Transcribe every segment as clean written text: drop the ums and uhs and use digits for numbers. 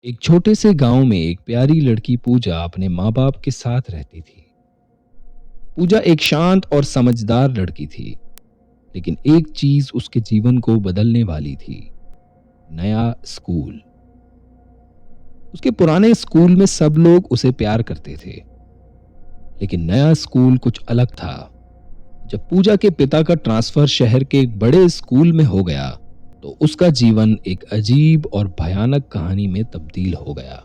एक छोटे से गांव में एक प्यारी लड़की पूजा अपने माँ बाप के साथ रहती थी। पूजा एक शांत और समझदार लड़की थी, लेकिन एक चीज उसके जीवन को बदलने वाली थी। नया स्कूल। उसके पुराने स्कूल में सब लोग उसे प्यार करते थे, लेकिन नया स्कूल कुछ अलग था। जब पूजा के पिता का ट्रांसफर शहर के एक बड़े स्कूल में हो गया, तो उसका जीवन एक अजीब और भयानक कहानी में तब्दील हो गया।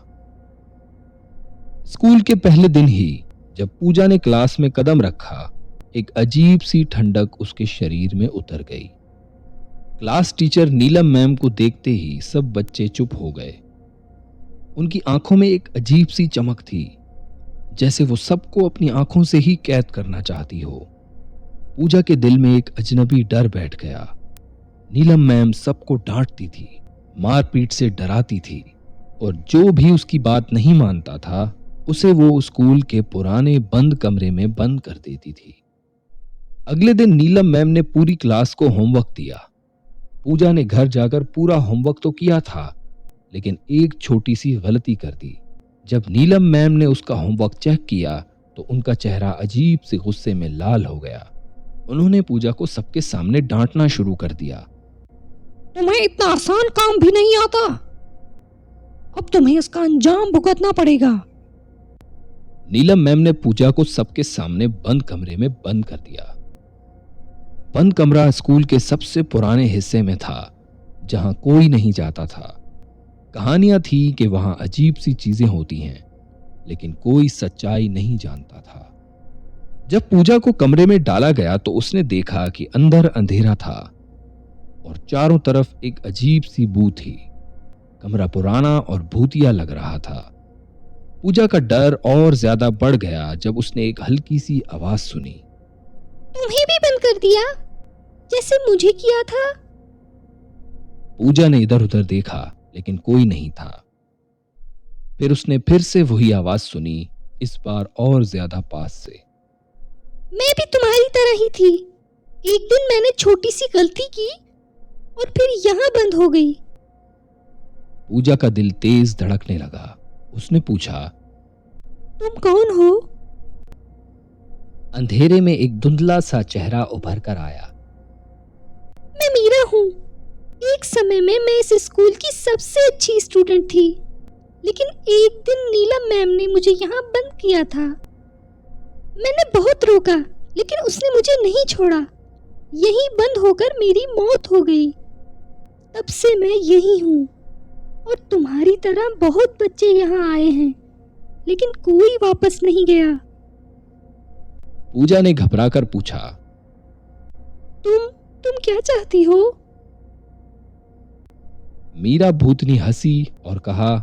स्कूल के पहले दिन ही जब पूजा ने क्लास में कदम रखा, एक अजीब सी ठंडक उसके शरीर में उतर गई। क्लास टीचर नीलम मैम को देखते ही सब बच्चे चुप हो गए। उनकी आंखों में एक अजीब सी चमक थी, जैसे वो सबको अपनी आंखों से ही कैद करना चाहती हो। पूजा के दिल में एक अजनबी डर बैठ गया। नीलम मैम सबको डांटती थी, मारपीट से डराती थी, और जो भी उसकी बात नहीं मानता था उसे वो स्कूल के पुराने बंद कमरे में बंद कर देती थी। अगले दिन नीलम मैम ने पूरी क्लास को होमवर्क दिया। पूजा ने घर जाकर पूरा होमवर्क तो किया था, लेकिन एक छोटी सी गलती कर दी। जब नीलम मैम ने उसका होमवर्क चेक किया तो उनका चेहरा अजीब से गुस्से में लाल हो गया। उन्होंने पूजा को सबके सामने डांटना शुरू कर दिया। तुम्हें इतना आसान काम भी नहीं आता, अब तुम्हें इसका अंजाम भुगतना पड़ेगा। नीलम मैम ने पूजा को सबके सामने बंद कमरे में बंद कर दिया। बंद कमरा स्कूल के सबसे पुराने हिस्से में था, जहां कोई नहीं जाता था। कहानियां थी कि वहां अजीब सी चीजें होती हैं, लेकिन कोई सच्चाई नहीं जानता था। जब पूजा को कमरे में डाला गया तो उसने देखा कि अंदर अंधेरा था और चारों तरफ एक अजीब सी बू थी। कमरा पुराना और भूतिया लग रहा था। पूजा का डर और ज्यादा बढ़ गया जब उसने एक हल्की सी आवाज सुनी। तुम्हें भी बंद कर दिया, जैसे मुझे किया था। पूजा ने इधर उधर देखा, लेकिन कोई नहीं था। फिर उसने फिर से वही आवाज सुनी, इस बार और ज्यादा पास से। मैं भी तुम्हारी तरह ही थी। एक दिन मैंने छोटी सी गलती की और फिर यहाँ बंद हो गई। पूजा का दिल तेज धड़कने लगा। उसने पूछा, तुम कौन हो? अंधेरे में एक धुंधला सा चेहरा उभर कर आया। मैं मीरा हूँ। एक समय में मैं इस स्कूल की सबसे अच्छी स्टूडेंट थी, लेकिन एक दिन नीलम मैम ने मुझे यहाँ बंद किया था। मैंने बहुत रोका, लेकिन उसने मुझे नहीं छोड़ा। यहीं बंद होकर मेरी मौत हो गई। तब से मैं यही हूँ, और तुम्हारी तरह बहुत बच्चे यहाँ आए हैं, लेकिन कोई वापस नहीं गया। पूजा ने घबराकर पूछा, तुम क्या चाहती हो? मीरा भूतनी हंसी और कहा,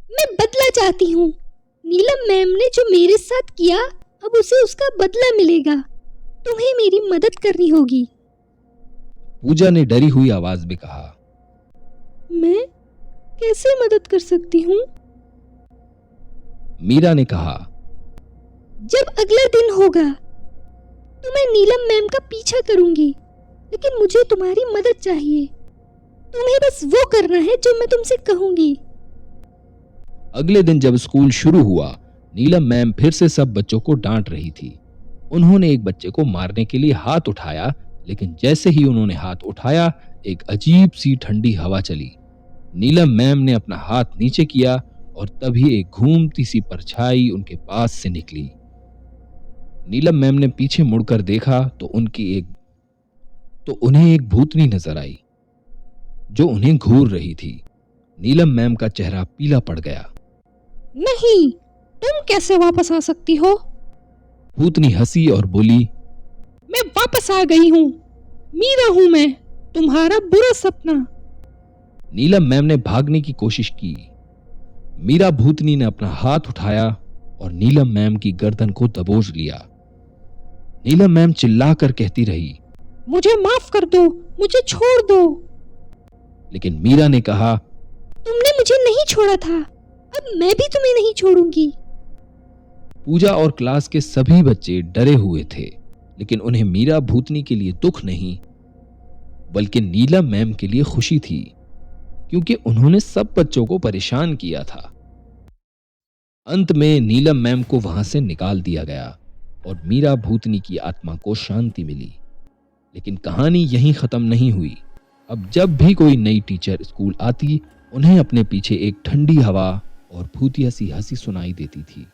मैं बदला चाहती हूँ। नीलम मैम ने जो मेरे साथ किया, अब उसे उसका बदला मिलेगा। तुम्हें मेरी मदद करनी होगी। पूजा ने डरी हुई आवाज में कहा। मैं कैसे मदद कर सकती हूँ? मीरा ने कहा, जब अगला दिन होगा तो मैं नीलम मैम का पीछा करूंगी, लेकिन मुझे तुम्हारी मदद चाहिए। तुम्हें बस वो करना है जो मैं तुमसे कहूंगी। अगले दिन जब स्कूल शुरू हुआ, नीलम मैम फिर से सब बच्चों को डांट रही थी। उन्होंने एक बच्चे को मारने के लिए हाथ उठाया, लेकिन जैसे ही उन्होंने हाथ उठाया, एक अजीब सी ठंडी हवा चली। नीलम मैम ने अपना हाथ नीचे किया और तभी एक घूमती सी परछाई उनके पास से निकली। नीलम मैम ने पीछे मुड़कर देखा तो उन्हें एक भूतनी नजर आई, जो उन्हें घूर रही थी। नीलम मैम का चेहरा पीला पड़ गया। नहीं, तुम कैसे वापस आ सकती हो? भूतनी हंसी और बोली, मैं वापस आ गई हूँ। मीरा हूँ मैं, तुम्हारा बुरा सपना। नीलम मैम ने भागने की कोशिश की। मीरा भूतनी ने अपना हाथ उठाया और नीलम मैम की गर्दन को दबोच लिया। नीलम मैम चिल्लाकर कहती रही, मुझे माफ कर दो, मुझे छोड़ दो। लेकिन मीरा ने कहा, तुमने मुझे नहीं छोड़ा था, अब मैं भी तुम्हें नहीं छोड़ूंगी। पूजा और क्लास के सभी बच्चे डरे हुए थे, लेकिन उन्हें मीरा भूतनी के लिए दुख नहीं, बल्कि नीलम मैम के लिए खुशी थी। क्योंकि उन्होंने सब बच्चों को परेशान किया था। अंत में नीलम मैम को वहां से निकाल दिया गया और मीरा भूतनी की आत्मा को शांति मिली। लेकिन कहानी यहीं खत्म नहीं हुई। अब जब भी कोई नई टीचर स्कूल आती, उन्हें अपने पीछे एक ठंडी हवा और भूतिया सी हंसी सुनाई देती थी।